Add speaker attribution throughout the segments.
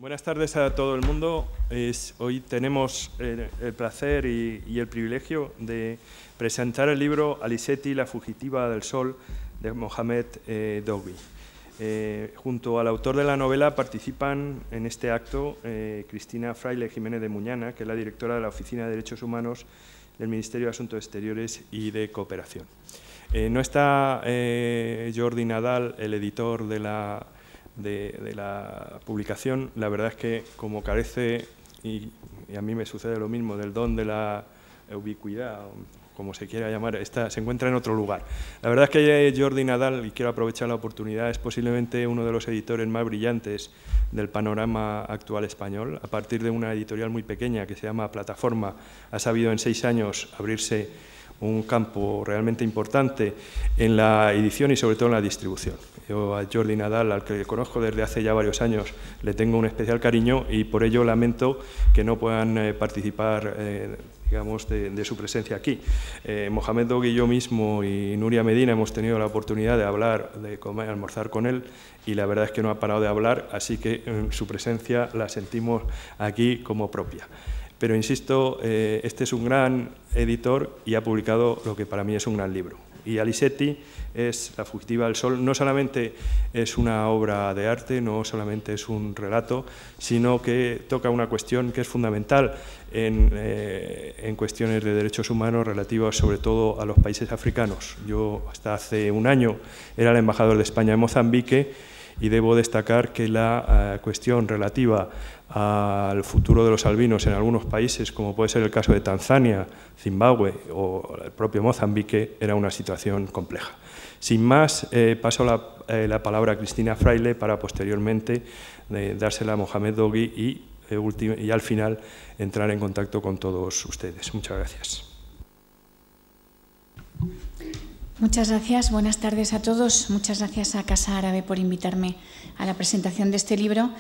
Speaker 1: Buenas tardes a todo el mundo. Hoy tenemos el placer y el privilegio de presentar el libro Aliseti, la fugitiva del sol, de Mohamed Dogby. Junto al autor de la novela participan en este acto Cristina Fraile Jiménez de Muñana, que es la directora de la Oficina de Derechos Humanos del Ministerio de Asuntos Exteriores y de Cooperación. No está Jordi Nadal, el editor de la publicación. La verdad es que como carece, y a mí me sucede lo mismo, del don de la ubicuidad, como se quiera llamar, se encuentra en otro lugar. La verdad es que Jordi Nadal, y quiero aprovechar la oportunidad, es posiblemente uno de los editores más brillantes del panorama actual español. A partir de una editorial muy pequeña que se llama Plataforma, ha sabido en 6 años abrirse un campo realmente importante en la edición y sobre todo en la distribución. Yo a Jordi Nadal, al que conozco desde hace ya varios años, le tengo un especial cariño y por ello lamento que no puedan participar digamos, de su presencia aquí. Mohamed Dogby y yo mismo y Nuria Medina hemos tenido la oportunidad de hablar, de comer, almorzar con él, y la verdad es que no ha parado de hablar, así que su presencia la sentimos aquí como propia. Pero insisto, este es un gran editor y ha publicado lo que para mí es un gran libro. Y Aliseti es La fugitiva del sol. No solamente es una obra de arte, no solamente es un relato, sino que toca una cuestión que es fundamental en cuestiones de derechos humanos relativas sobre todo a los países africanos. Yo hasta hace un año era el embajador de España en Mozambique y debo destacar que la cuestión relativa al futuro de los albinos en algunos países, como puede ser el caso de Tanzania, Zimbabue o el propio Mozambique, era una situación compleja. Sin más, paso la palabra a Cristina Fraile para posteriormente dársela a Mohamed Dogby y al final entrar en contacto con todos ustedes. Muchas gracias.
Speaker 2: Muchas gracias, buenas tardes a todos. Muchas gracias a Casa Árabe por invitarme a la presentación de este libro.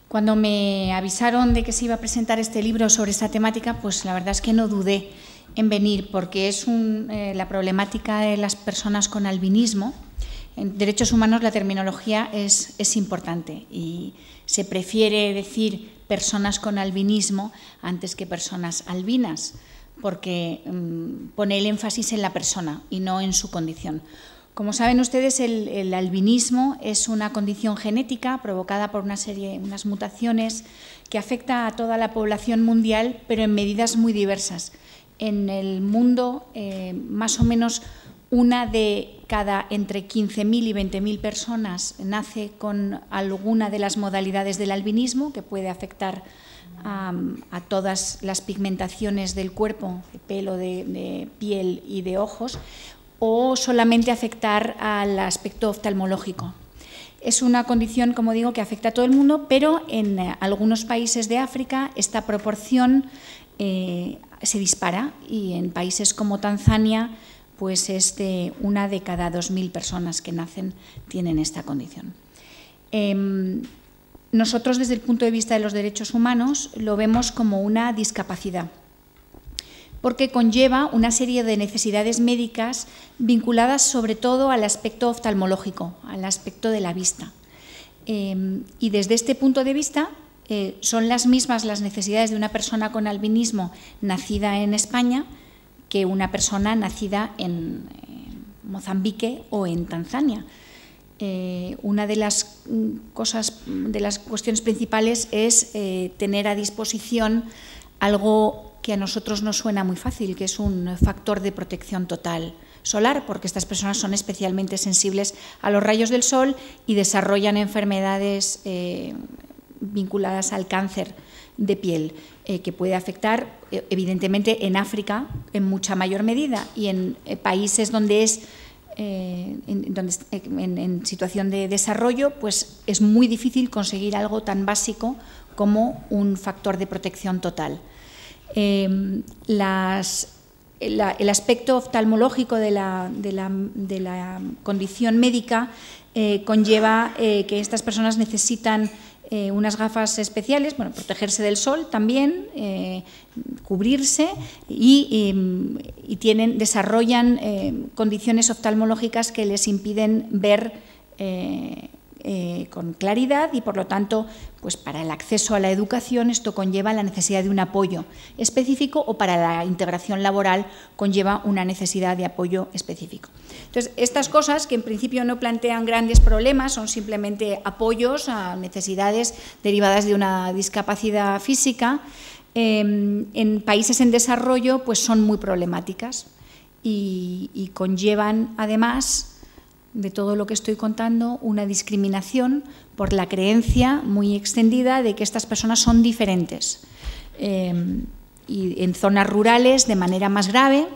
Speaker 2: Cuando me avisaron de que se iba a presentar este libro sobre esta temática, pues la verdad es que no dudé en venir, porque es la problemática de las personas con albinismo. En derechos humanos la terminología es importante y se prefiere decir personas con albinismo antes que personas albinas, porque pone el énfasis en la persona y no en su condición. Como saben ustedes, el albinismo es una condición genética provocada por unas mutaciones que afecta a toda la población mundial, pero en medidas muy diversas. En el mundo, más o menos una de cada entre 15.000 y 20.000 personas nace con alguna de las modalidades del albinismo, que puede afectar a todas las pigmentaciones del cuerpo, de pelo, de piel y de ojos, o solamente afectar al aspecto oftalmológico. Es una condición, como digo, que afecta a todo el mundo, pero en algunos países de África esta proporción se dispara y en países como Tanzania pues es de una de cada 2.000 personas que nacen tienen esta condición. Nosotros, desde el punto de vista de los derechos humanos, lo vemos como una discapacidad, porque conlleva una serie de necesidades médicas vinculadas sobre todo al aspecto oftalmológico, al aspecto de la vista. Y desde este punto de vista son las mismas las necesidades de una persona con albinismo nacida en España que una persona nacida en Mozambique o en Tanzania. Una de las cuestiones principales es tener a disposición algo que a nosotros nos suena muy fácil, que es un factor de protección total solar, porque estas personas son especialmente sensibles a los rayos del sol y desarrollan enfermedades vinculadas al cáncer de piel, que puede afectar evidentemente en África en mucha mayor medida y en países donde en situación de desarrollo, pues es muy difícil conseguir algo tan básico como un factor de protección total. El aspecto oftalmológico de la condición médica conlleva que estas personas necesitan unas gafas especiales, bueno, protegerse del sol también, cubrirse y desarrollan condiciones oftalmológicas que les impiden ver claridad y, por lo tanto, pues para el acceso a la educación esto conlleva la necesidad de un apoyo específico, o para la integración laboral conlleva una necesidad de apoyo específico. Entonces, estas cosas, que en principio no plantean grandes problemas, son simplemente apoyos a necesidades derivadas de una discapacidad física, en países en desarrollo pues son muy problemáticas y conllevan, además de todo lo que estoy contando, una discriminación por la creencia muy extendida de que estas personas son diferentes. Y en zonas rurales, de manera más grave,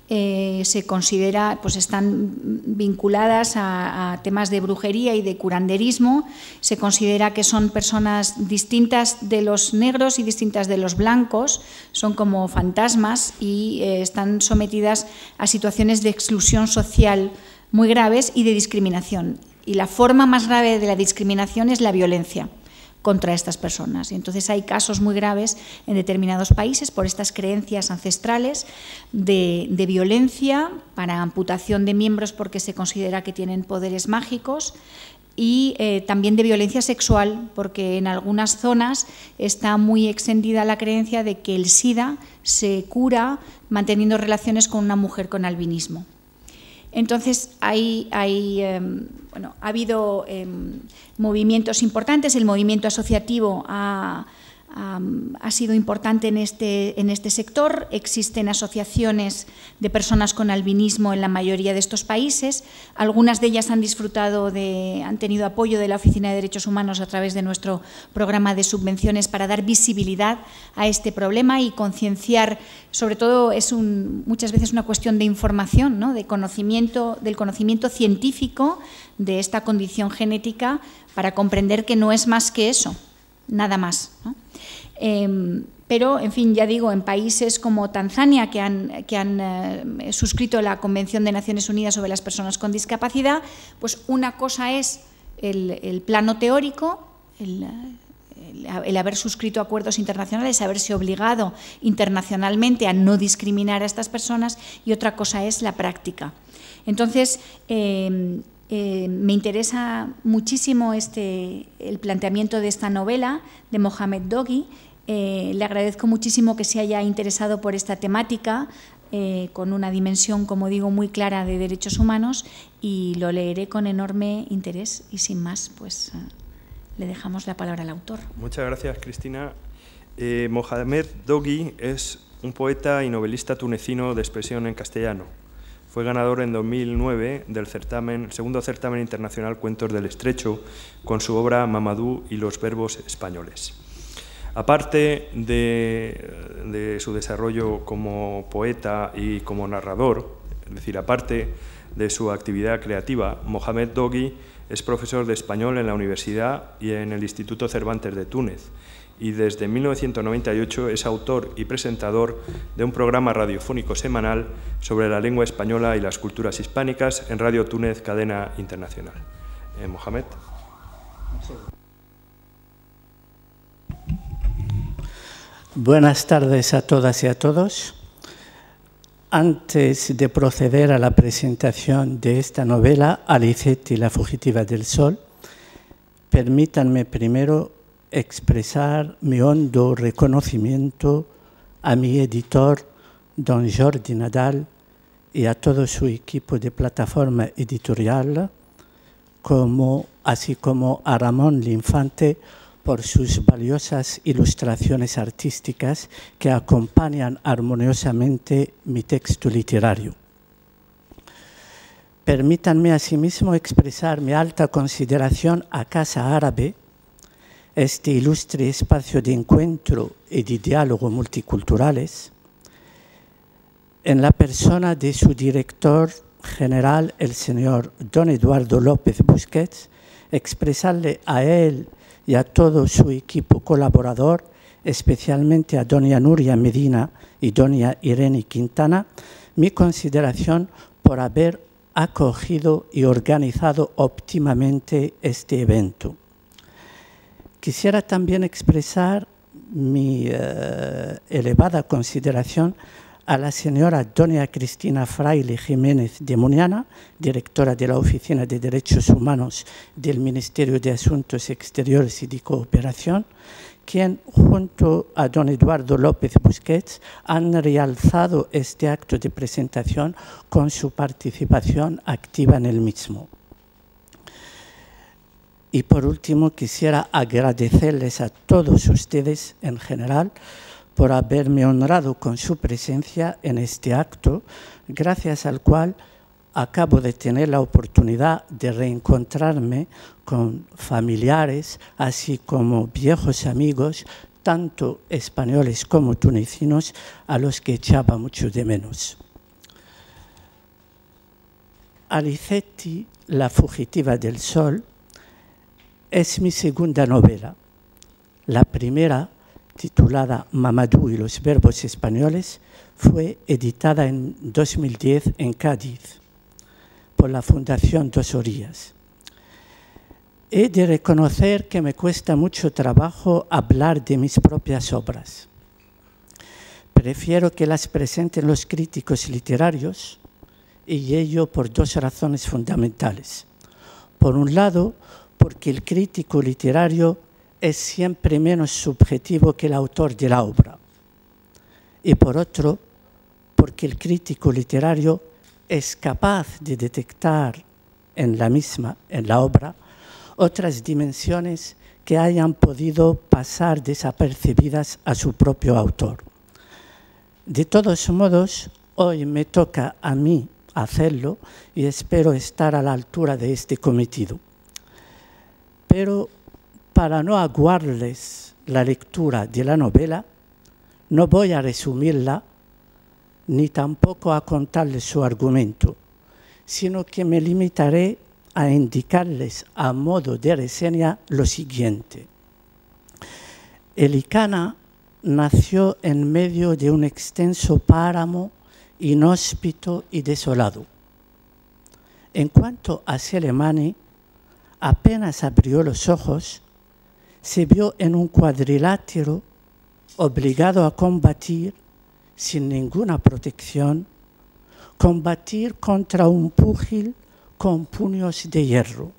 Speaker 2: se considera, pues están vinculadas a temas de brujería y de curanderismo. Se considera que son personas distintas de los negros y distintas de los blancos, son como fantasmas y están sometidas a situaciones de exclusión social muy graves y de discriminación. Y la forma más grave de la discriminación es la violencia contra estas personas. Y entonces hay casos muy graves en determinados países por estas creencias ancestrales de violencia para amputación de miembros porque se considera que tienen poderes mágicos, y también de violencia sexual, porque en algunas zonas está muy extendida la creencia de que el SIDA se cura manteniendo relaciones con una mujer con albinismo. Entonces, ha habido movimientos importantes. El movimiento asociativo ha sido importante en este sector. Existen asociaciones de personas con albinismo en la mayoría de estos países. Algunas de ellas han tenido apoyo de la Oficina de Derechos Humanos a través de nuestro programa de subvenciones para dar visibilidad a este problema y concienciar. Sobre todo es muchas veces una cuestión de información, ¿no? Del conocimiento científico de esta condición genética, para comprender que no es más que eso, nada más, ¿no? Pero, en fin, ya digo, en países como Tanzania, que han suscrito la Convención de Naciones Unidas sobre las Personas con Discapacidad, pues una cosa es el plano teórico, el haber suscrito acuerdos internacionales, haberse obligado internacionalmente a no discriminar a estas personas, y otra cosa es la práctica. Entonces, me interesa muchísimo el planteamiento de esta novela de Mohamed Doghi. Le agradezco muchísimo que se haya interesado por esta temática, con una dimensión, como digo, muy clara de derechos humanos, y lo leeré con enorme interés. Y sin más, pues le dejamos la palabra al autor.
Speaker 1: Muchas gracias, Cristina. Mohamed Doghi es un poeta y novelista tunecino de expresión en castellano. Fue ganador en 2009 del segundo certamen internacional Cuentos del Estrecho, con su obra Mamadou y los verbos españoles. Aparte de su desarrollo como poeta y como narrador, es decir, aparte de su actividad creativa, Mohamed Doghi es profesor de español en la Universidad y en el Instituto Cervantes de Túnez, y desde 1998 es autor y presentador de un programa radiofónico semanal sobre la lengua española y las culturas hispánicas en Radio Túnez, cadena internacional. Mohamed.
Speaker 3: Buenas tardes a todas y a todos. Antes de proceder a la presentación de esta novela, Alicet y la fugitiva del sol, permítanme primero expresar mi hondo reconocimiento a mi editor, don Jordi Nadal, y a todo su equipo de plataforma editorial, así como a Ramón Linfante, por sus valiosas ilustraciones artísticas que acompañan armoniosamente mi texto literario. Permítanme asimismo expresar mi alta consideración a Casa Árabe, este ilustre espacio de encuentro y de diálogo multiculturales, en la persona de su director general, el señor don Eduardo López Busquets, expresarle a él y a todo su equipo colaborador, especialmente a doña Nuria Medina y doña Irene Quintana, mi consideración por haber acogido y organizado óptimamente este evento. Quisiera también expresar mi elevada consideración a la señora doña Cristina Fraile Jiménez de Muniana, directora de la Oficina de Derechos Humanos del Ministerio de Asuntos Exteriores y de Cooperación, quien junto a don Eduardo López Busquets han realzado este acto de presentación con su participación activa en el mismo. Y por último, quisiera agradecerles a todos ustedes en general por haberme honrado con su presencia en este acto, gracias al cual acabo de tener la oportunidad de reencontrarme con familiares, así como viejos amigos, tanto españoles como tunecinos, a los que echaba mucho de menos. Alicetti, La fugitiva del sol, es mi segunda novela. La primera, titulada Mamadou y los verbos españoles, fue editada en 2010 en Cádiz por la Fundación Dos Orillas. He de reconocer que me cuesta mucho trabajo hablar de mis propias obras. Prefiero que las presenten los críticos literarios, y ello por dos razones fundamentales. Por un lado, porque el crítico literario es siempre menos subjetivo que el autor de la obra. Y por otro, porque el crítico literario es capaz de detectar en la obra, otras dimensiones que hayan podido pasar desapercibidas a su propio autor. De todos modos, hoy me toca a mí hacerlo y espero estar a la altura de este cometido. Pero para no aguarles la lectura de la novela, no voy a resumirla ni tampoco a contarles su argumento, sino que me limitaré a indicarles a modo de reseña lo siguiente. Elikana nació en medio de un extenso páramo inhóspito y desolado. En cuanto a Selemani, apenas abrió los ojos, se vio en un cuadrilátero obligado a combatir sin ninguna protección, combatir contra un púgil con puños de hierro.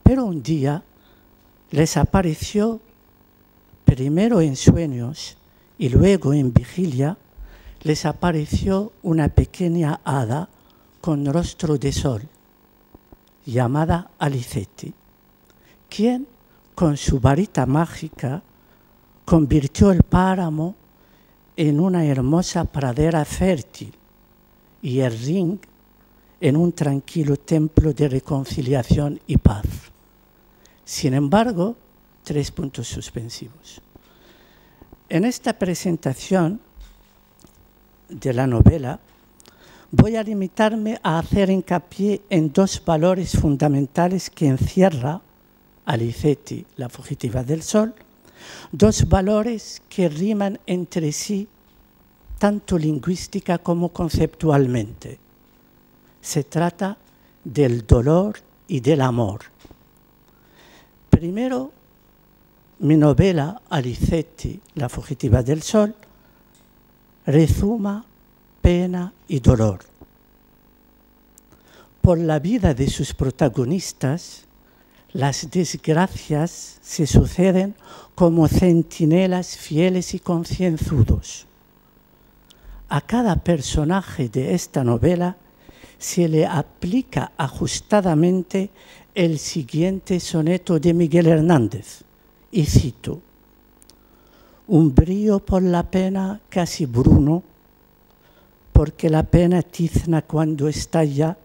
Speaker 3: Pero un día les apareció, primero en sueños y luego en vigilia, les apareció una pequeña hada con rostro de sol, llamada Alicetti, quien con su varita mágica convirtió el páramo en una hermosa pradera fértil y el ring en un tranquilo templo de reconciliación y paz. Sin embargo, 3 puntos suspensivos. En esta presentación de la novela, voy a limitarme a hacer hincapié en 2 valores fundamentales que encierra Alicetti, La fugitiva del sol, 2 valores que riman entre sí tanto lingüística como conceptualmente. Se trata del dolor y del amor. Primero, mi novela Alicetti, La fugitiva del sol, rezuma pena y dolor. Por la vida de sus protagonistas, las desgracias se suceden como centinelas fieles y concienzudos. A cada personaje de esta novela se le aplica ajustadamente el siguiente soneto de Miguel Hernández, y cito: un brío por la pena casi bruno, porque la pena tizna cuando estalla,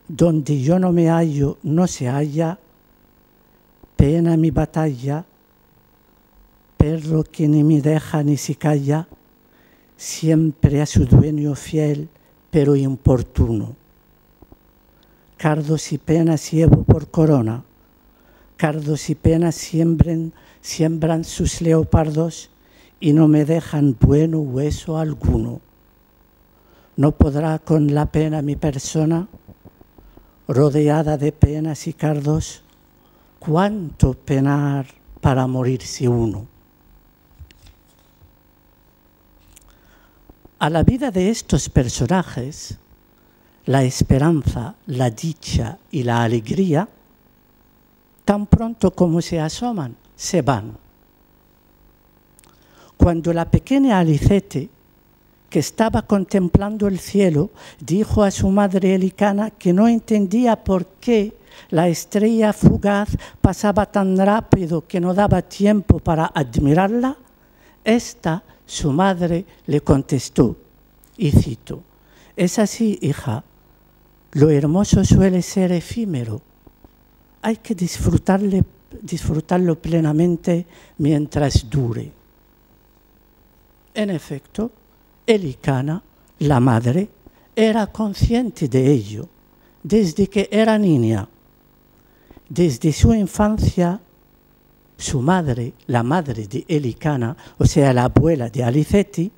Speaker 3: donde yo no me hallo no se halla, pena mi batalla, perro que ni me deja ni se calla, siempre a su dueño fiel, pero importuno. Cardos y penas llevo por corona, cardos y penas siembran sus leopardos y no me dejan bueno hueso alguno. No podrá con la pena mi persona, rodeada de penas y cardos, cuánto penar para morirse uno. a la vida de estos personajes, la esperanza, la dicha y la alegría, tan pronto como se asoman, se van. Cuando la pequeña Alicete, que estaba contemplando el cielo, dijo a su madre Helicana que no entendía por qué la estrella fugaz pasaba tan rápido que no daba tiempo para admirarla, esta, su madre, le contestó, y cito, «Es así, hija, lo hermoso suele ser efímero. Hay que disfrutarlo plenamente mientras dure». En efecto, Helicana, la madre, era consciente de ello desde que era niña. Desde su infancia, su madre, la madre de Helicana, o sea, la abuela de Alicete,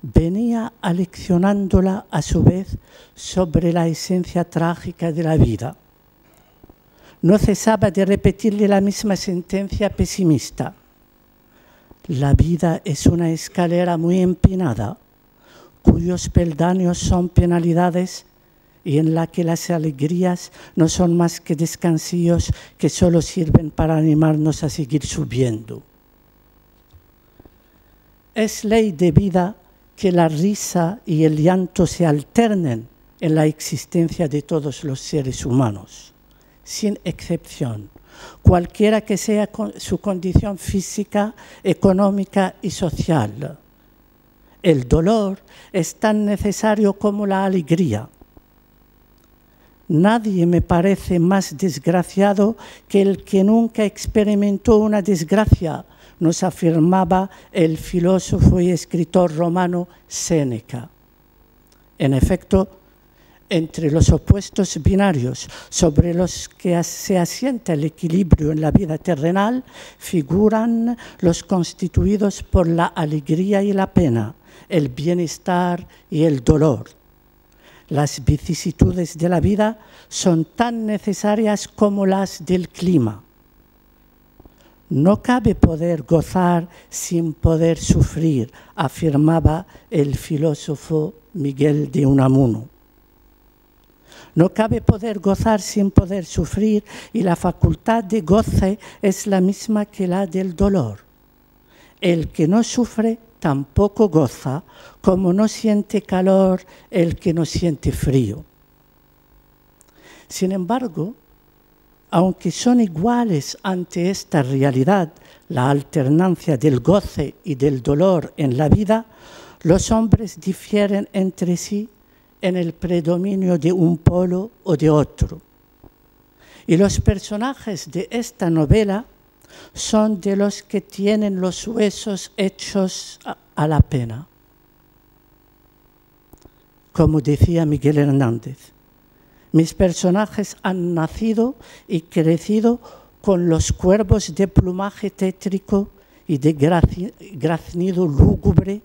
Speaker 3: venía aleccionándola a su vez sobre la esencia trágica de la vida. No cesaba de repetirle la misma sentencia pesimista. La vida es una escalera muy empinada, cuyos peldaños son penalidades y en la que las alegrías no son más que descansillos que solo sirven para animarnos a seguir subiendo. Es ley de vida que la risa y el llanto se alternen en la existencia de todos los seres humanos, sin excepción, cualquiera que sea su condición física, económica y social. El dolor es tan necesario como la alegría. Nadie me parece más desgraciado que el que nunca experimentó una desgracia, nos afirmaba el filósofo y escritor romano Séneca. En efecto, entre los opuestos binarios sobre los que se asienta el equilibrio en la vida terrenal, figuran los constituidos por la alegría y la pena, el bienestar y el dolor. Las vicisitudes de la vida son tan necesarias como las del clima. No cabe poder gozar sin poder sufrir, afirmaba el filósofo Miguel de Unamuno. No cabe poder gozar sin poder sufrir y la facultad de goce es la misma que la del dolor. El que no sufre tampoco goza, como no siente calor el que no siente frío. Sin embargo, aunque son iguales ante esta realidad, la alternancia del goce y del dolor en la vida, los hombres difieren entre sí en el predominio de un polo o de otro. Y los personajes de esta novela son de los que tienen los huesos hechos a la pena. Como decía Miguel Hernández, mis personajes han nacido y crecido con los cuervos de plumaje tétrico y de graznido lúgubre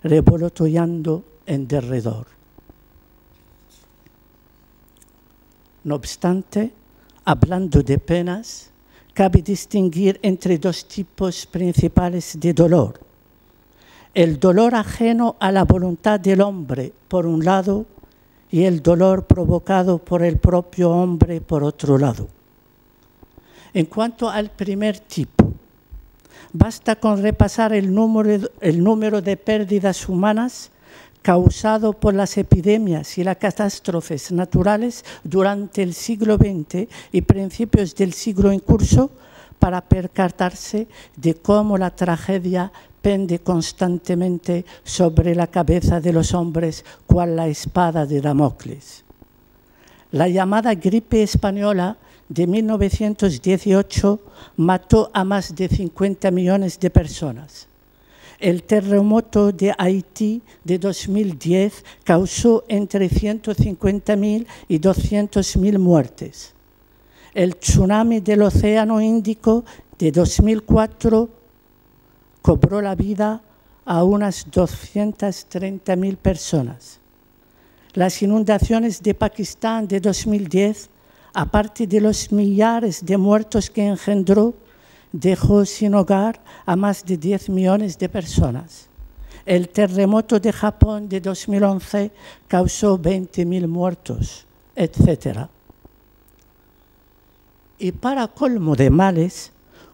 Speaker 3: revoloteando en derredor. No obstante, hablando de penas, cabe distinguir entre dos tipos principales de dolor. El dolor ajeno a la voluntad del hombre, por un lado, y el dolor provocado por el propio hombre, por otro lado. En cuanto al primer tipo, basta con repasar el número de pérdidas humanas causado por las epidemias y las catástrofes naturales durante el siglo XX y principios del siglo en curso para percatarse de cómo la tragedia pende constantemente sobre la cabeza de los hombres cual la espada de Damocles. La llamada gripe española de 1918 mató a más de 50 millones de personas. El terremoto de Haití de 2010 causó entre 150.000 y 200.000 muertes. El tsunami del Océano Índico de 2004 cobró la vida a unas 230.000 personas. Las inundaciones de Pakistán de 2010, aparte de los millares de muertos que engendró, dejó sin hogar a más de 10 millones de personas. el terremoto de Japón de 2011 causó 20.000 muertos, etc. Y para colmo de males,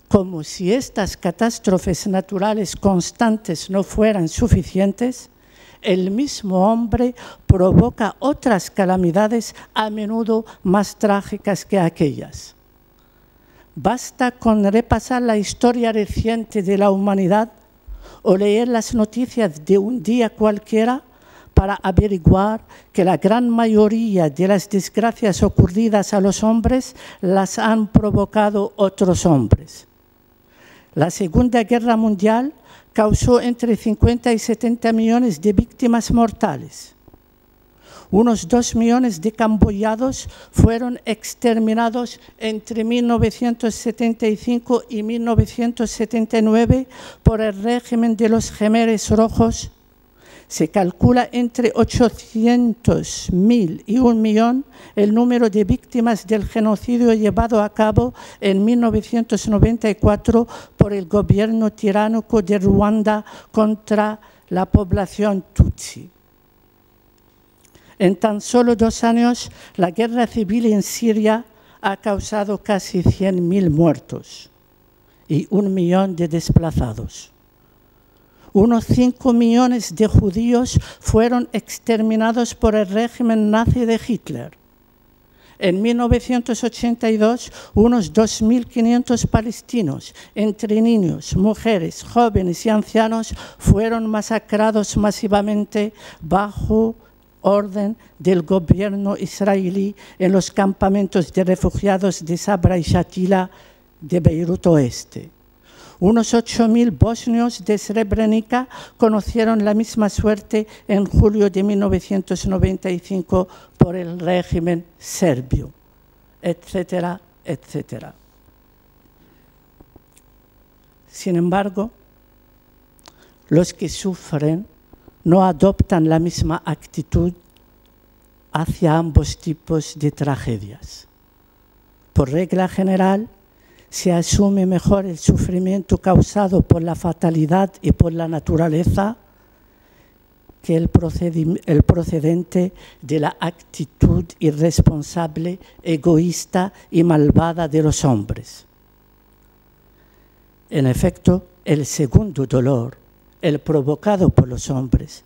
Speaker 3: como si estas catástrofes naturales constantes no fueran suficientes, el mismo hombre provoca otras calamidades a menudo más trágicas que aquellas. Basta con repasar la historia reciente de la humanidad o leer las noticias de un día cualquiera para averiguar que la gran mayoría de las desgracias ocurridas a los hombres las han provocado otros hombres. La Segunda Guerra Mundial causó entre 50 y 70 millones de víctimas mortales. Unos 2 millones de camboyanos fueron exterminados entre 1975 y 1979 por el régimen de los Jemeres Rojos. Se calcula entre 800.000 y 1 millón el número de víctimas del genocidio llevado a cabo en 1994 por el gobierno tiránico de Ruanda contra la población tutsi. En tan solo 2 años, la guerra civil en Siria ha causado casi 100.000 muertos y 1 millón de desplazados. Unos 5 millones de judíos fueron exterminados por el régimen nazi de Hitler. En 1982, unos 2.500 palestinos, entre niños, mujeres, jóvenes y ancianos, fueron masacrados masivamente bajo orden del gobierno israelí en los campamentos de refugiados de Sabra y Shatila de Beirut Oeste. Unos 8.000 bosnios de Srebrenica conocieron la misma suerte en julio de 1995 por el régimen serbio, etcétera, etcétera. Sin embargo, los que sufren no adoptan la misma actitud hacia ambos tipos de tragedias. Por regla general, se asume mejor el sufrimiento causado por la fatalidad y por la naturaleza que el procedente de la actitud irresponsable, egoísta y malvada de los hombres. En efecto, el segundo dolor, el provocado por los hombres,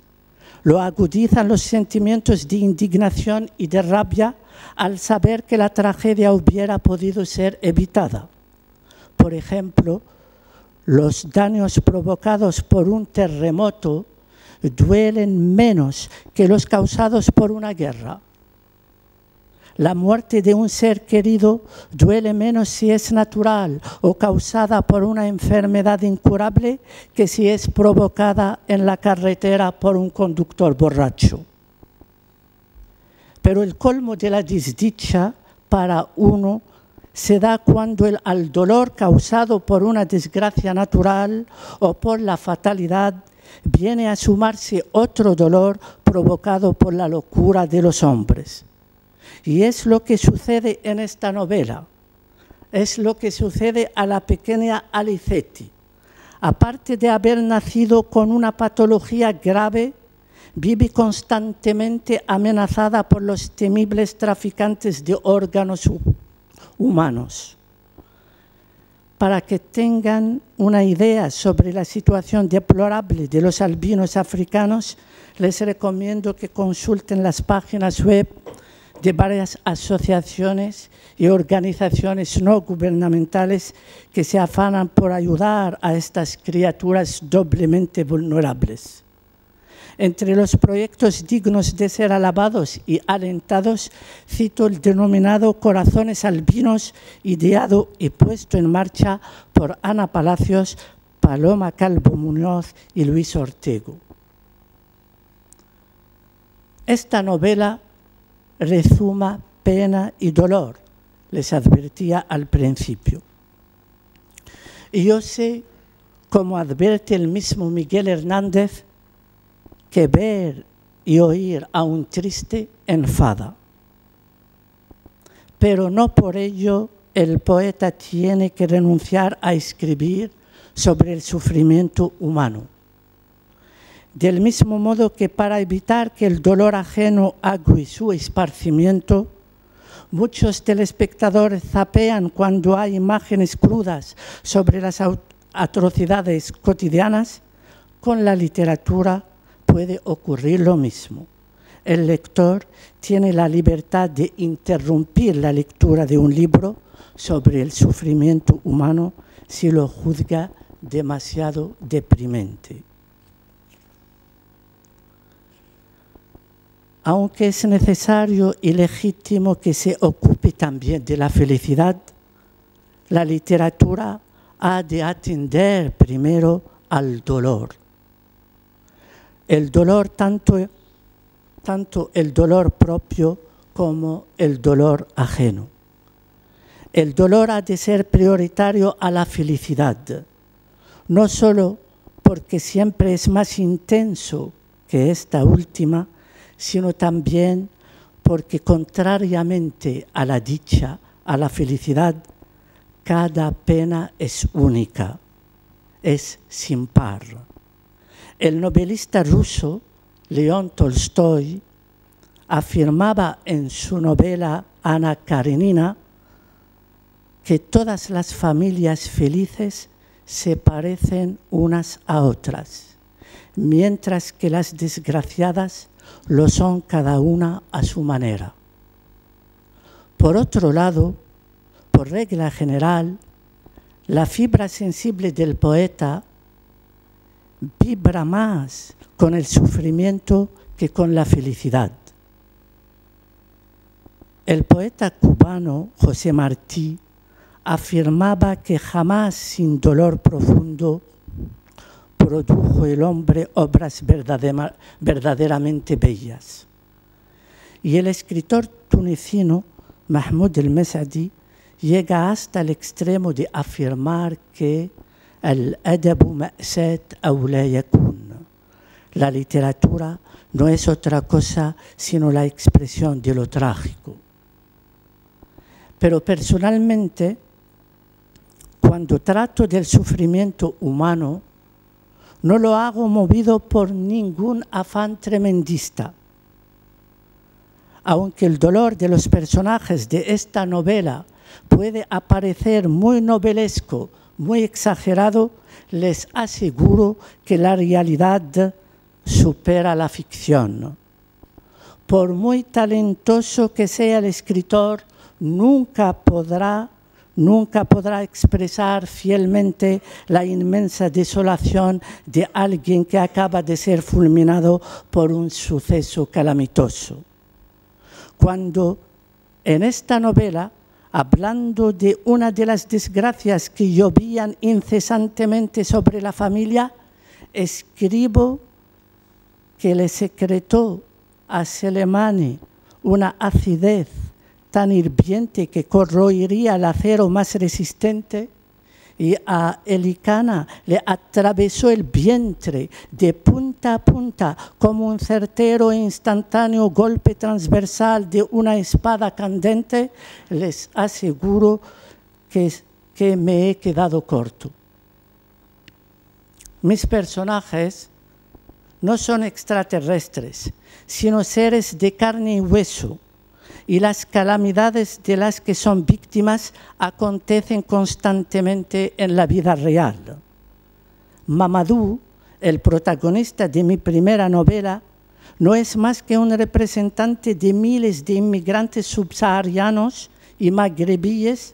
Speaker 3: lo agudizan los sentimientos de indignación y de rabia al saber que la tragedia hubiera podido ser evitada. Por ejemplo, los daños provocados por un terremoto duelen menos que los causados por una guerra. La muerte de un ser querido duele menos si es natural o causada por una enfermedad incurable que si es provocada en la carretera por un conductor borracho. Pero el colmo de la desdicha para uno se da cuando al dolor causado por una desgracia natural o por la fatalidad viene a sumarse otro dolor provocado por la locura de los hombres. Y es lo que sucede en esta novela, es lo que sucede a la pequeña Alicetti. Aparte de haber nacido con una patología grave, vive constantemente amenazada por los temibles traficantes de órganos humanos. Para que tengan una idea sobre la situación deplorable de los albinos africanos, les recomiendo que consulten las páginas web de varias asociaciones y organizaciones no gubernamentales que se afanan por ayudar a estas criaturas doblemente vulnerables. Entre los proyectos dignos de ser alabados y alentados, cito el denominado Corazones Albinos, ideado y puesto en marcha por Ana Palacios, Paloma Calvo Muñoz y Luis Ortego. Esta novela rezuma pena y dolor, les advertía al principio. Y yo sé, como advierte el mismo Miguel Hernández, que ver y oír a un triste enfada. Pero no por ello el poeta tiene que renunciar a escribir sobre el sufrimiento humano. Del mismo modo que para evitar que el dolor ajeno haga su esparcimiento, muchos telespectadores zapean cuando hay imágenes crudas sobre las atrocidades cotidianas. Con la literatura puede ocurrir lo mismo. El lector tiene la libertad de interrumpir la lectura de un libro sobre el sufrimiento humano si lo juzga demasiado deprimente. Aunque es necesario y legítimo que se ocupe también de la felicidad, la literatura ha de atender primero al dolor. El dolor, tanto el dolor propio como el dolor ajeno. El dolor ha de ser prioritario a la felicidad, no solo porque siempre es más intenso que esta última, sino también porque, contrariamente a la dicha, a la felicidad, cada pena es única, es sin par. El novelista ruso León Tolstoy afirmaba en su novela Ana Karenina que todas las familias felices se parecen unas a otras, mientras que las desgraciadas lo son cada una a su manera. Por otro lado, por regla general, la fibra sensible del poeta vibra más con el sufrimiento que con la felicidad. El poeta cubano José Martí afirmaba que jamás sin dolor profundo produjo el hombre obras verdaderamente bellas. Y el escritor tunecino Mahmoud el-Mesadi llega hasta el extremo de afirmar que al-adabu ma'sat aw la yakun. La literatura no es otra cosa sino la expresión de lo trágico. Pero personalmente, cuando trato del sufrimiento humano, no lo hago movido por ningún afán tremendista. Aunque el dolor de los personajes de esta novela puede aparecer muy novelesco, muy exagerado, les aseguro que la realidad supera la ficción. Por muy talentoso que sea el escritor, nunca podrá expresar fielmente la inmensa desolación de alguien que acaba de ser fulminado por un suceso calamitoso. Cuando en esta novela, hablando de una de las desgracias que llovían incesantemente sobre la familia, escribo que le secretó a Selemani una acidez tan hirviente que corroería el acero más resistente, y a Elicana le atravesó el vientre de punta a punta como un certero e instantáneo golpe transversal de una espada candente, les aseguro que me he quedado corto. Mis personajes no son extraterrestres, sino seres de carne y hueso, y las calamidades de las que son víctimas acontecen constantemente en la vida real. Mamadou, el protagonista de mi primera novela, no es más que un representante de miles de inmigrantes subsaharianos y magrebíes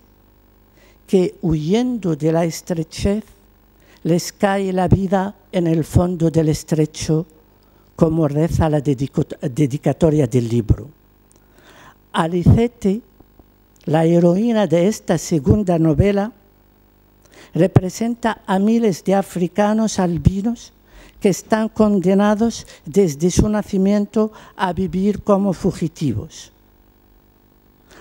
Speaker 3: que, huyendo de la estrechez, les cae la vida en el fondo del estrecho, como reza la dedicatoria del libro. Alicete, la heroína de esta segunda novela, representa a miles de africanos albinos que están condenados desde su nacimiento a vivir como fugitivos.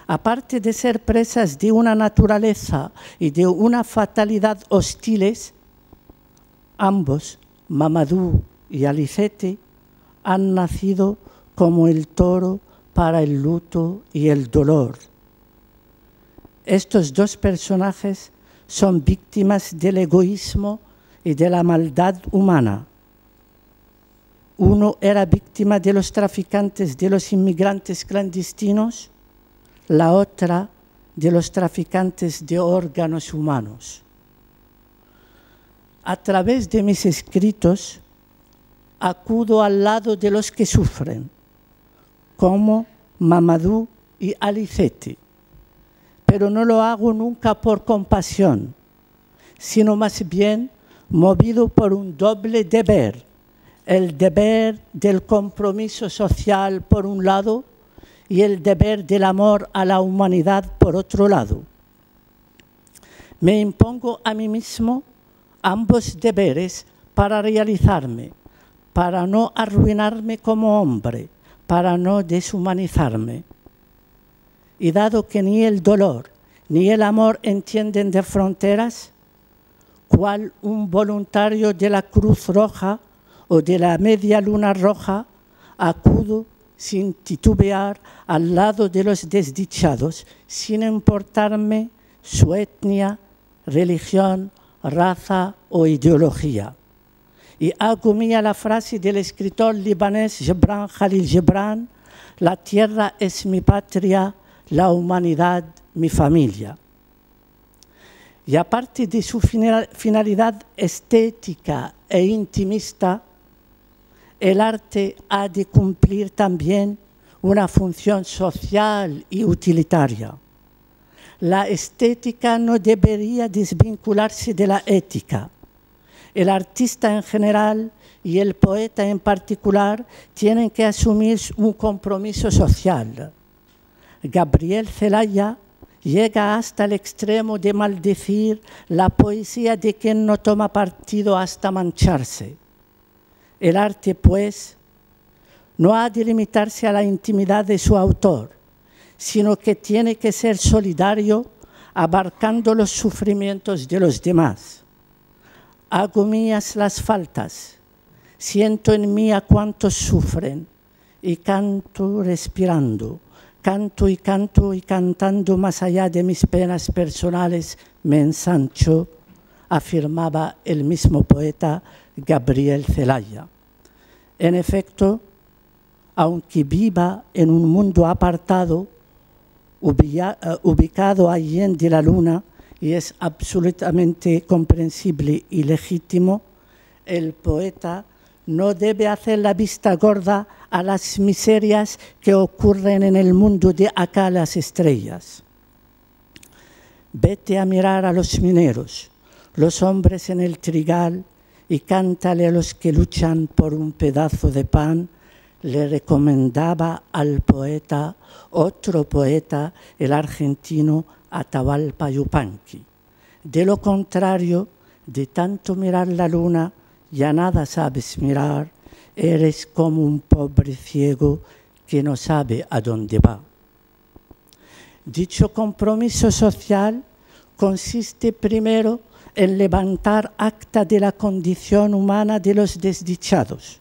Speaker 3: Aparte de ser presas de una naturaleza y de una fatalidad hostiles, ambos, Mamadou y Alicete, han nacido como el toro para el luto y el dolor. Estos dos personajes son víctimas del egoísmo y de la maldad humana. Uno era víctima de los traficantes, de los inmigrantes clandestinos, la otra de los traficantes de órganos humanos. A través de mis escritos, acudo al lado de los que sufren, como Mamadou y Alicete, pero no lo hago nunca por compasión, sino más bien movido por un doble deber, el deber del compromiso social por un lado y el deber del amor a la humanidad por otro lado. Me impongo a mí mismo ambos deberes para realizarme, para no arruinarme como hombre, para no deshumanizarme. Y dado que ni el dolor ni el amor entienden de fronteras, cual un voluntario de la Cruz Roja o de la Media Luna Roja, acudo sin titubear al lado de los desdichados, sin importarme su etnia, religión, raza o ideología. Y hago mía la frase del escritor libanés Gibran Khalil Gibran: la tierra es mi patria, la humanidad mi familia. Y aparte de su finalidad estética e intimista, el arte ha de cumplir también una función social y utilitaria. La estética no debería desvincularse de la ética. El artista en general y el poeta en particular tienen que asumir un compromiso social. Gabriel Celaya llega hasta el extremo de maldecir la poesía de quien no toma partido hasta mancharse. El arte, pues, no ha de limitarse a la intimidad de su autor, sino que tiene que ser solidario, abarcando los sufrimientos de los demás. Hago mías las faltas, siento en mí a cuantos sufren, y canto respirando, canto y cantando más allá de mis penas personales me ensancho, afirmaba el mismo poeta Gabriel Celaya. En efecto, aunque viva en un mundo apartado, ubicado allende la luna, y es absolutamente comprensible y legítimo, el poeta no debe hacer la vista gorda a las miserias que ocurren en el mundo de acá las estrellas. Vete a mirar a los mineros, los hombres en el trigal, y cántale a los que luchan por un pedazo de pan, le recomendaba al poeta, otro poeta, el argentino Atahualpa Yupanqui. De lo contrario, de tanto mirar la luna, ya nada sabes mirar, eres como un pobre ciego que no sabe a dónde va. Dicho compromiso social consiste primero en levantar acta de la condición humana de los desdichados.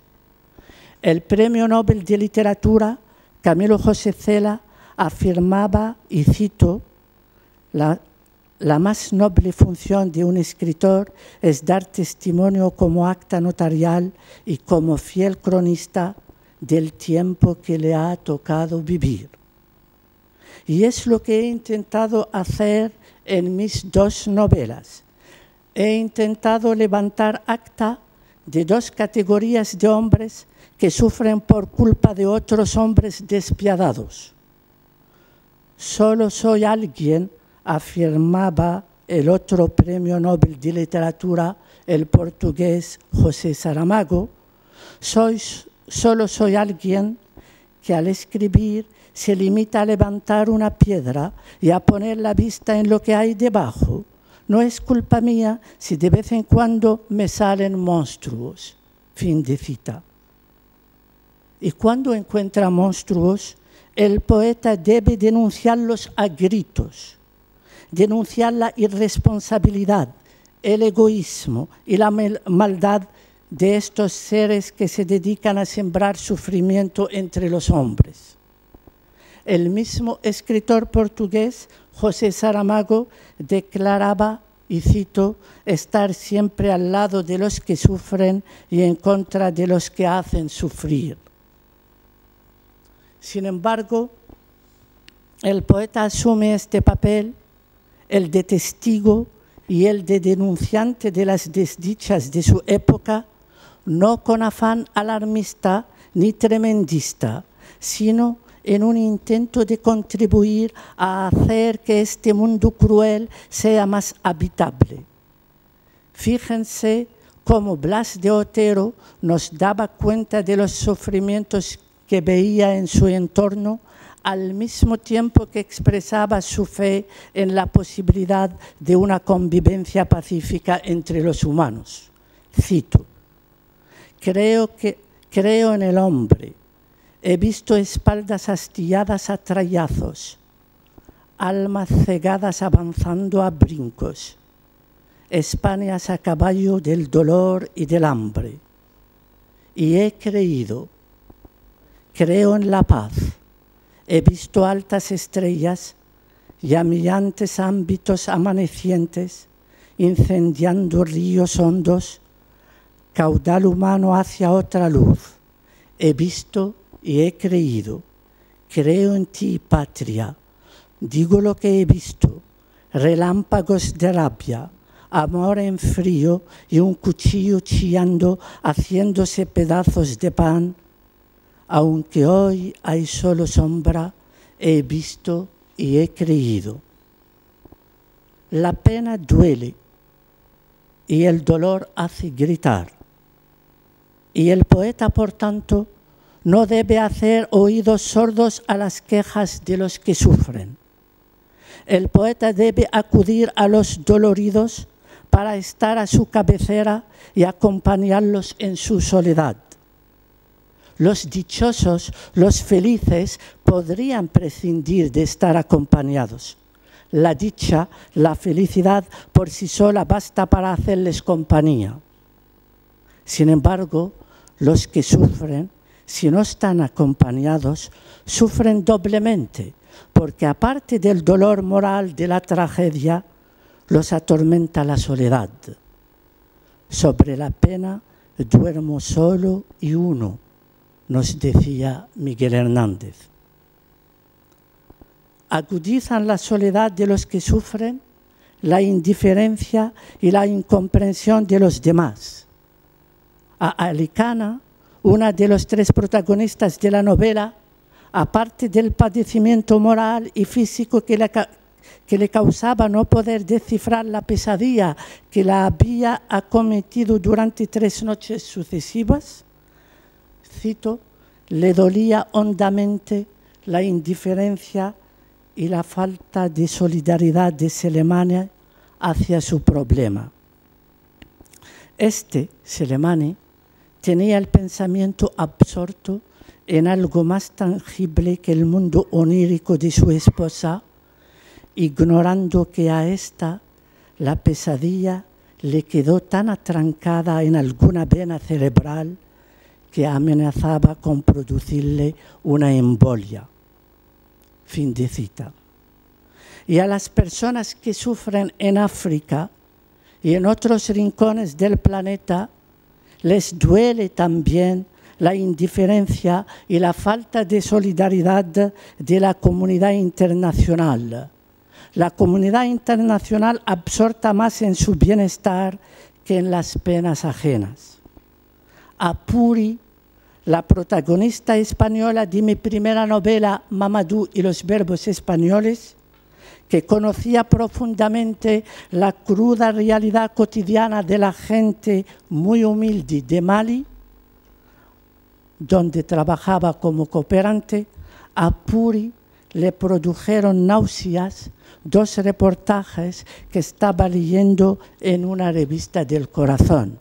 Speaker 3: El Premio Nobel de Literatura, Camilo José Cela, afirmaba, y cito, la más noble función de un escritor es dar testimonio como acta notarial y como fiel cronista del tiempo que le ha tocado vivir. Y es lo que he intentado hacer en mis dos novelas. He intentado levantar acta de dos categorías de hombres que sufren por culpa de otros hombres despiadados. Solo soy alguien, afirmaba el otro Premio Nobel de Literatura, el portugués José Saramago, solo soy alguien que al escribir se limita a levantar una piedra y a poner la vista en lo que hay debajo. No es culpa mía si de vez en cuando me salen monstruos. Fin de cita. Y cuando encuentra monstruos, el poeta debe denunciarlos a gritos, denunciar la irresponsabilidad, el egoísmo y la maldad de estos seres que se dedican a sembrar sufrimiento entre los hombres. El mismo escritor portugués, José Saramago, declaraba y cito, estar siempre al lado de los que sufren y en contra de los que hacen sufrir. Sin embargo, el poeta asume este papel, el de testigo y el de denunciante de las desdichas de su época, no con afán alarmista ni tremendista, sino en un intento de contribuir a hacer que este mundo cruel sea más habitable. Fíjense cómo Blas de Otero nos daba cuenta de los sufrimientos que veía en su entorno, al mismo tiempo que expresaba su fe en la posibilidad de una convivencia pacífica entre los humanos. Cito, creo en el hombre. He visto espaldas astilladas a trallazos, almas cegadas avanzando a brincos, Españas a caballo del dolor y del hambre. Y he creído, creo en la paz. He visto altas estrellas, llameantes ámbitos amanecientes, incendiando ríos hondos, caudal humano hacia otra luz. He visto y he creído. Creo en ti, patria. Digo lo que he visto. Relámpagos de rabia, amor en frío y un cuchillo chillando, haciéndose pedazos de pan. Aunque hoy hay solo sombra, he visto y he creído. La pena duele y el dolor hace gritar. Y el poeta, por tanto, no debe hacer oídos sordos a las quejas de los que sufren. El poeta debe acudir a los doloridos para estar a su cabecera y acompañarlos en su soledad. Los dichosos, los felices, podrían prescindir de estar acompañados. La dicha, la felicidad por sí sola basta para hacerles compañía. Sin embargo, los que sufren, si no están acompañados, sufren doblemente, porque aparte del dolor moral de la tragedia, los atormenta la soledad. Sobre la pena duermo solo y uno, nos decía Miguel Hernández. Agudizan la soledad de los que sufren, la indiferencia y la incomprensión de los demás. A Alicana, una de los tres protagonistas de la novela, aparte del padecimiento moral y físico que le causaba no poder descifrar la pesadilla que la había acometido durante 3 noches sucesivas, cito, le dolía hondamente la indiferencia y la falta de solidaridad de Slemani hacia su problema. Slemani, tenía el pensamiento absorto en algo más tangible que el mundo onírico de su esposa, ignorando que a esta la pesadilla le quedó tan atrancada en alguna vena cerebral que amenazaba con producirle una embolia. Fin de cita. Y a las personas que sufren en África y en otros rincones del planeta, les duele también la indiferencia y la falta de solidaridad de la comunidad internacional. La comunidad internacional absorta más en su bienestar que en las penas ajenas. Apuri, la protagonista española de mi primera novela, Mamadou y los verbos españoles, que conocía profundamente la cruda realidad cotidiana de la gente muy humilde de Mali, donde trabajaba como cooperante, a Puri le produjeron náuseas 2 reportajes que estaba leyendo en una revista del corazón.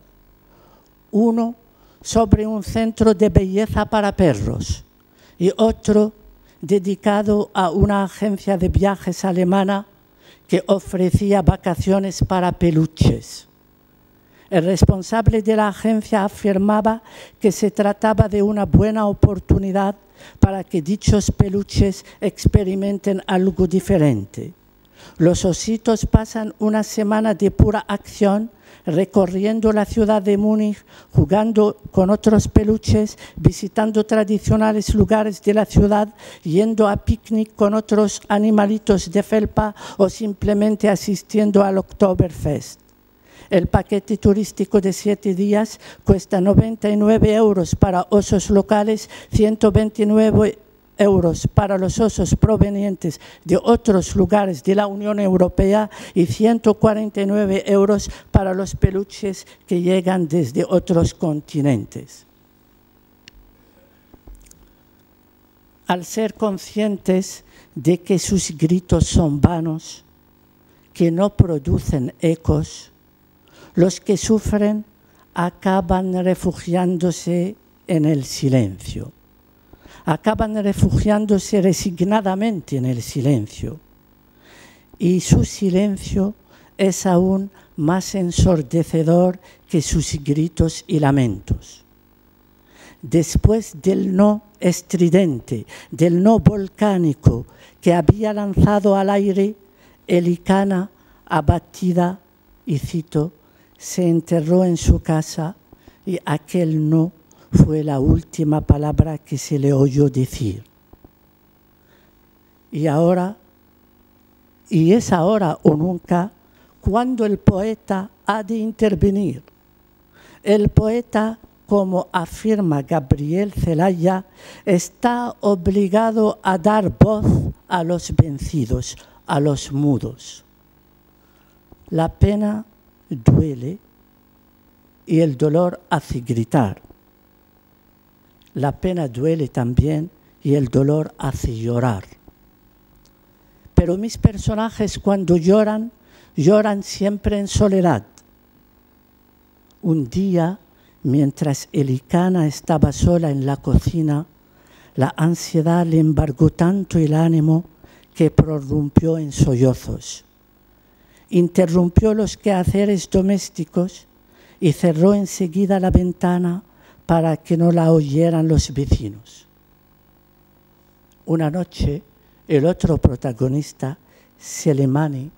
Speaker 3: Uno sobre un centro de belleza para perros y otro dedicado a una agencia de viajes alemana que ofrecía vacaciones para peluches. El responsable de la agencia afirmaba que se trataba de una buena oportunidad para que dichos peluches experimenten algo diferente. Los ositos pasan una semana de pura acción, recorriendo la ciudad de Múnich, jugando con otros peluches, visitando tradicionales lugares de la ciudad, yendo a picnic con otros animalitos de felpa o simplemente asistiendo al Oktoberfest. El paquete turístico de 7 días cuesta 99 € para osos locales, 129 € para los osos provenientes de otros lugares de la Unión Europea y 149 € para los peluches que llegan desde otros continentes. Al ser conscientes de que sus gritos son vanos, que no producen ecos, los que sufren acaban refugiándose en el silencio. Acaban refugiándose resignadamente en el silencio. Y su silencio es aún más ensordecedor que sus gritos y lamentos. Después del no estridente, del no volcánico que había lanzado al aire, Elikana, abatida, y cito, se enterró en su casa y aquel no fue la última palabra que se le oyó decir. Y es ahora o nunca cuando el poeta ha de intervenir. El poeta, como afirma Gabriel Zelaya, está obligado a dar voz a los vencidos, a los mudos. La pena duele y el dolor hace gritar. La pena duele también y el dolor hace llorar. Pero mis personajes cuando lloran, lloran siempre en soledad. Un día, mientras Elikana estaba sola en la cocina, la ansiedad le embargó tanto el ánimo que prorrumpió en sollozos. Interrumpió los quehaceres domésticos y cerró enseguida la ventana para que no la oyeran los vecinos. Una noche, el otro protagonista, Selemani,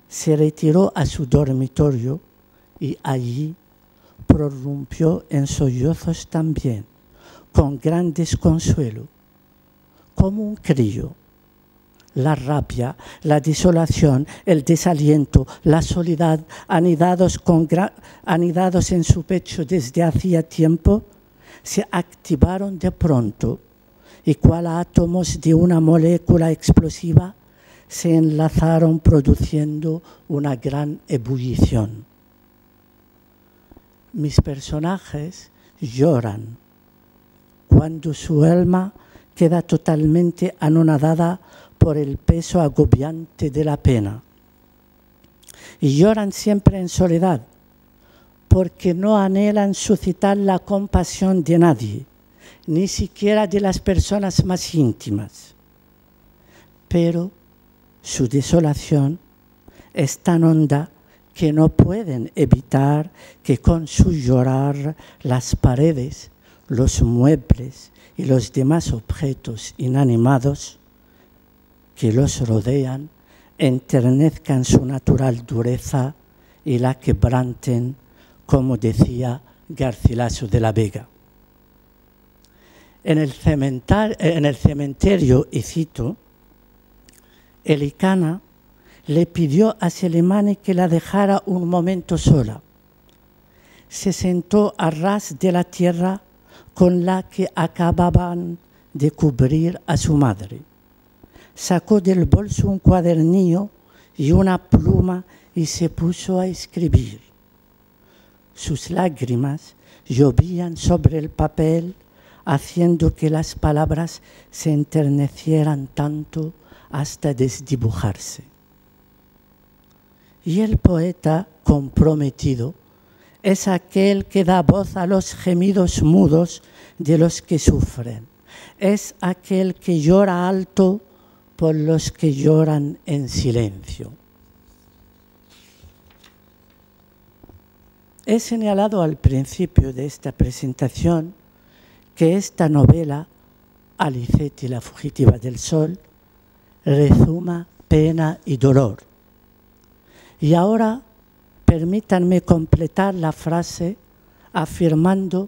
Speaker 3: se retiró a su dormitorio y allí prorrumpió en sollozos también, con gran desconsuelo, como un crío. La rabia, la desolación, el desaliento, la soledad, anidados en su pecho desde hacía tiempo, se activaron de pronto y cual átomos de una molécula explosiva se enlazaron produciendo una gran ebullición. Mis personajes lloran cuando su alma queda totalmente anonadada por el peso agobiante de la pena. Y lloran siempre en soledad, porque no anhelan suscitar la compasión de nadie, ni siquiera de las personas más íntimas. Pero su desolación es tan honda que no pueden evitar que con su llorar las paredes, los muebles y los demás objetos inanimados que los rodean enternezcan su natural dureza y la quebranten, como decía Garcilaso de la Vega. En el cementerio, y cito, Elikana le pidió a Selemani que la dejara un momento sola. Se sentó a ras de la tierra con la que acababan de cubrir a su madre. Sacó del bolso un cuadernillo y una pluma y se puso a escribir. Sus lágrimas llovían sobre el papel, haciendo que las palabras se enternecieran tanto hasta desdibujarse. Y el poeta comprometido es aquel que da voz a los gemidos mudos de los que sufren. Es aquel que llora alto por los que lloran en silencio. He señalado al principio de esta presentación que esta novela, Alicet y la fugitiva del sol, rezuma pena y dolor. Y ahora permítanme completar la frase afirmando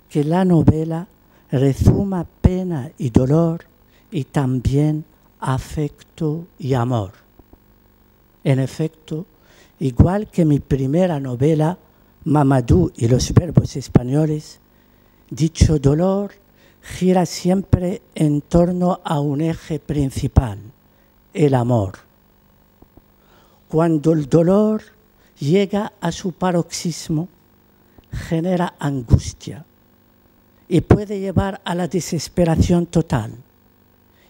Speaker 3: que la novela rezuma pena y dolor y también afecto y amor. En efecto, igual que mi primera novela, Mamadou y los verbos españoles, dicho dolor gira siempre en torno a un eje principal, el amor. Cuando el dolor llega a su paroxismo, genera angustia y puede llevar a la desesperación total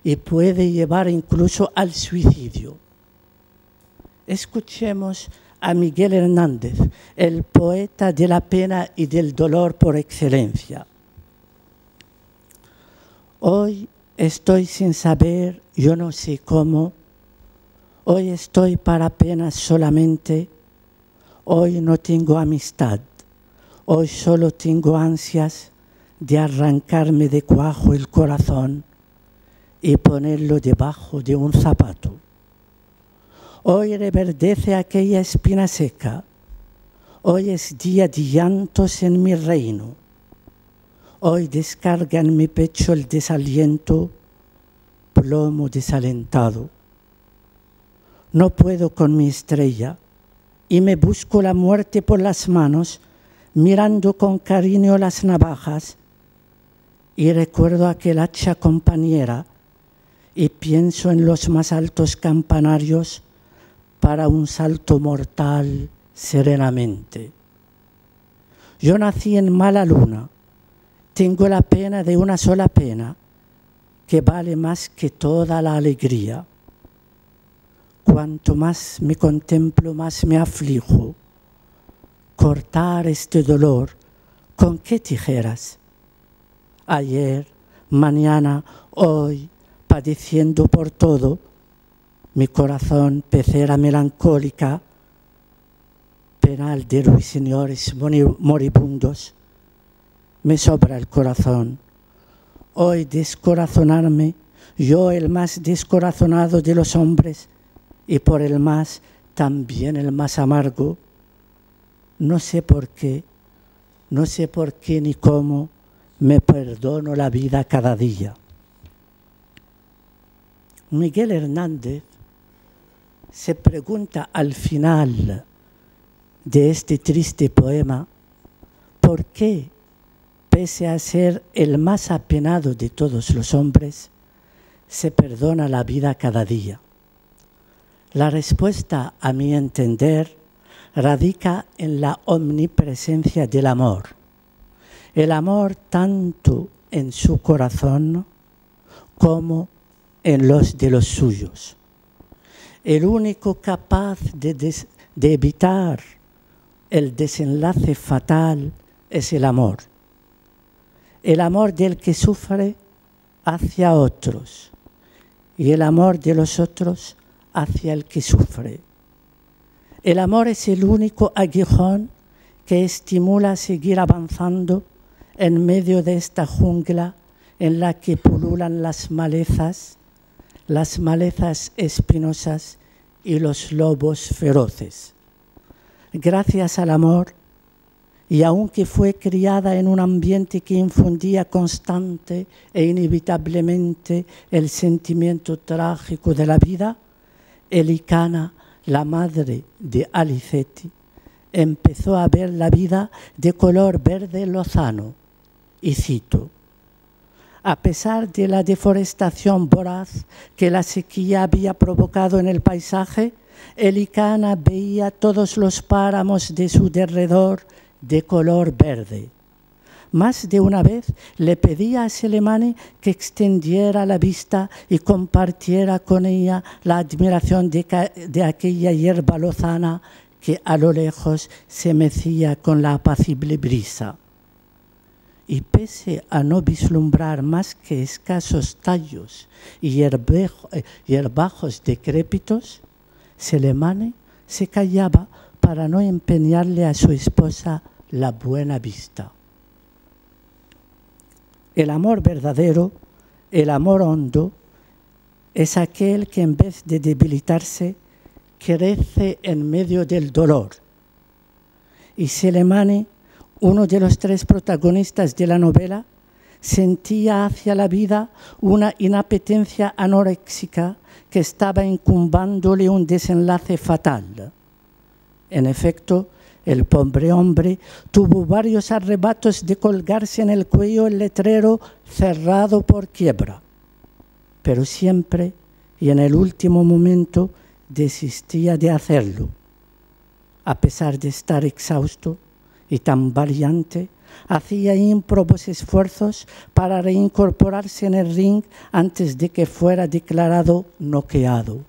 Speaker 3: y puede llevar incluso al suicidio. Escuchemos a Miguel Hernández, el poeta de la pena y del dolor por excelencia. Hoy estoy sin saber, yo no sé cómo. Hoy estoy para penas solamente. Hoy no tengo amistad. Hoy solo tengo ansias de arrancarme de cuajo el corazón y ponerlo debajo de un zapato. Hoy reverdece aquella espina seca. Hoy es día de llantos en mi reino. Hoy descarga en mi pecho el desaliento, plomo desalentado. No puedo con mi estrella y me busco la muerte por las manos, mirando con cariño las navajas, y recuerdo aquel hacha compañera y pienso en los más altos campanarios para un salto mortal serenamente. Yo nací en mala luna. Tengo la pena de una sola pena, que vale más que toda la alegría. Cuanto más me contemplo, más me aflijo. Cortar este dolor, ¿con qué tijeras? Ayer, mañana, hoy, padeciendo por todo, mi corazón, pecera melancólica, penal de ruiseñores moribundos, me sobra el corazón. Hoy descorazonarme, yo el más descorazonado de los hombres, y por el más, también el más amargo. No sé por qué ni cómo me perdono la vida cada día. Miguel Hernández se pregunta al final de este triste poema, ¿por qué, pese a ser el más apenado de todos los hombres, se perdona la vida cada día? La respuesta, a mi entender, radica en la omnipresencia del amor. El amor tanto en su corazón como en los de los suyos. El único capaz de evitar el desenlace fatal es el amor. El amor del que sufre hacia otros y el amor de los otros hacia el que sufre. El amor es el único aguijón que estimula a seguir avanzando en medio de esta jungla en la que pululan las malezas espinosas y los lobos feroces. Gracias al amor, y aunque fue criada en un ambiente que infundía constante e inevitablemente el sentimiento trágico de la vida, Elikana, la madre de Aniceto, empezó a ver la vida de color verde lozano, y cito: a pesar de la deforestación voraz que la sequía había provocado en el paisaje, Elikana veía todos los páramos de su derredor de color verde. Más de una vez le pedía a Selemane que extendiera la vista y compartiera con ella la admiración de aquella hierba lozana que a lo lejos se mecía con la apacible brisa. Y pese a no vislumbrar más que escasos tallos y hierbajos decrépitos, Selemane se callaba para no empeñarle a su esposa la buena vista. El amor verdadero, el amor hondo, es aquel que en vez de debilitarse, crece en medio del dolor. Y Selemani, uno de los tres protagonistas de la novela, sentía hacia la vida una inapetencia anoréxica que estaba incumbándole un desenlace fatal. En efecto, el pobre hombre tuvo varios arrebatos de colgarse en el cuello el letrero cerrado por quiebra, pero siempre y en el último momento desistía de hacerlo. A pesar de estar exhausto y tan valiente, hacía ímprobos esfuerzos para reincorporarse en el ring antes de que fuera declarado noqueado.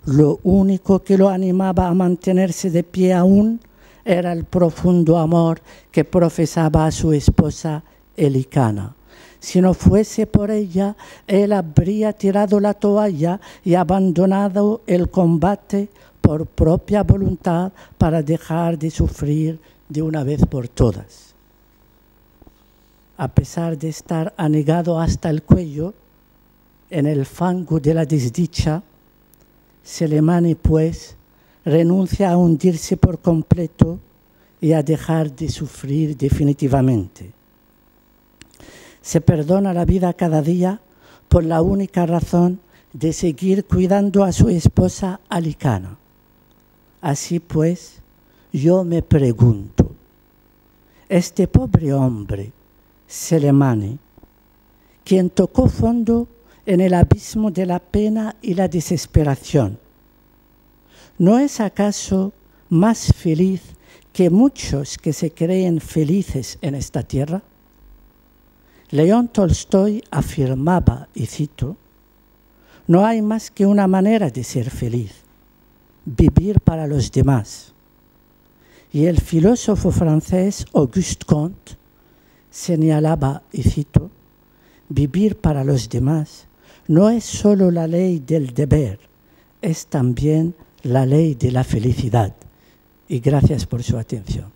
Speaker 3: Lo único que lo animaba a mantenerse de pie aún era el profundo amor que profesaba a su esposa Elikana. Si no fuese por ella, él habría tirado la toalla y abandonado el combate por propia voluntad para dejar de sufrir de una vez por todas. A pesar de estar anegado hasta el cuello, en el fango de la desdicha, Selemani, pues, renuncia a hundirse por completo y a dejar de sufrir definitivamente. Se perdona la vida cada día por la única razón de seguir cuidando a su esposa Elikana. Así pues, yo me pregunto, este pobre hombre, Selemani, quien tocó fondo en el abismo de la pena y la desesperación, ¿no es acaso más feliz que muchos que se creen felices en esta tierra? León Tolstoy afirmaba, y cito, «No hay más que una manera de ser feliz, vivir para los demás». Y el filósofo francés Auguste Comte señalaba, y cito, «Vivir para los demás no es solo la ley del deber, es también la ley de la felicidad». Y gracias por su atención.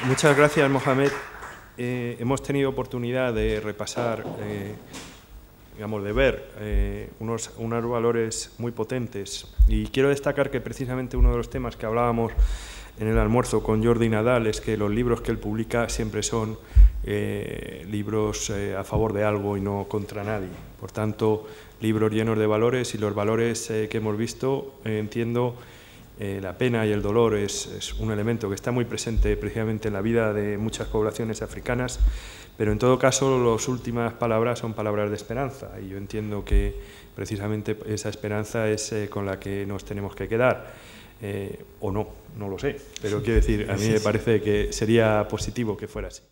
Speaker 1: Muchas gracias, Mohamed. Hemos tenido oportunidad de repasar, digamos, de ver unos valores muy potentes. Y quiero destacar que precisamente uno de los temas que hablábamos en el almuerzo con Jordi Nadal es que los libros que él publica siempre son libros a favor de algo y no contra nadie. Por tanto, libros llenos de valores, y los valores que hemos visto, entiendo, la pena y el dolor es un elemento que está muy presente precisamente en la vida de muchas poblaciones africanas, pero en todo caso las últimas palabras son palabras de esperanza, y yo entiendo que precisamente esa esperanza es con la que nos tenemos que quedar, o no lo sé, pero quiero decir, a mí me parece que sería positivo que fuera así.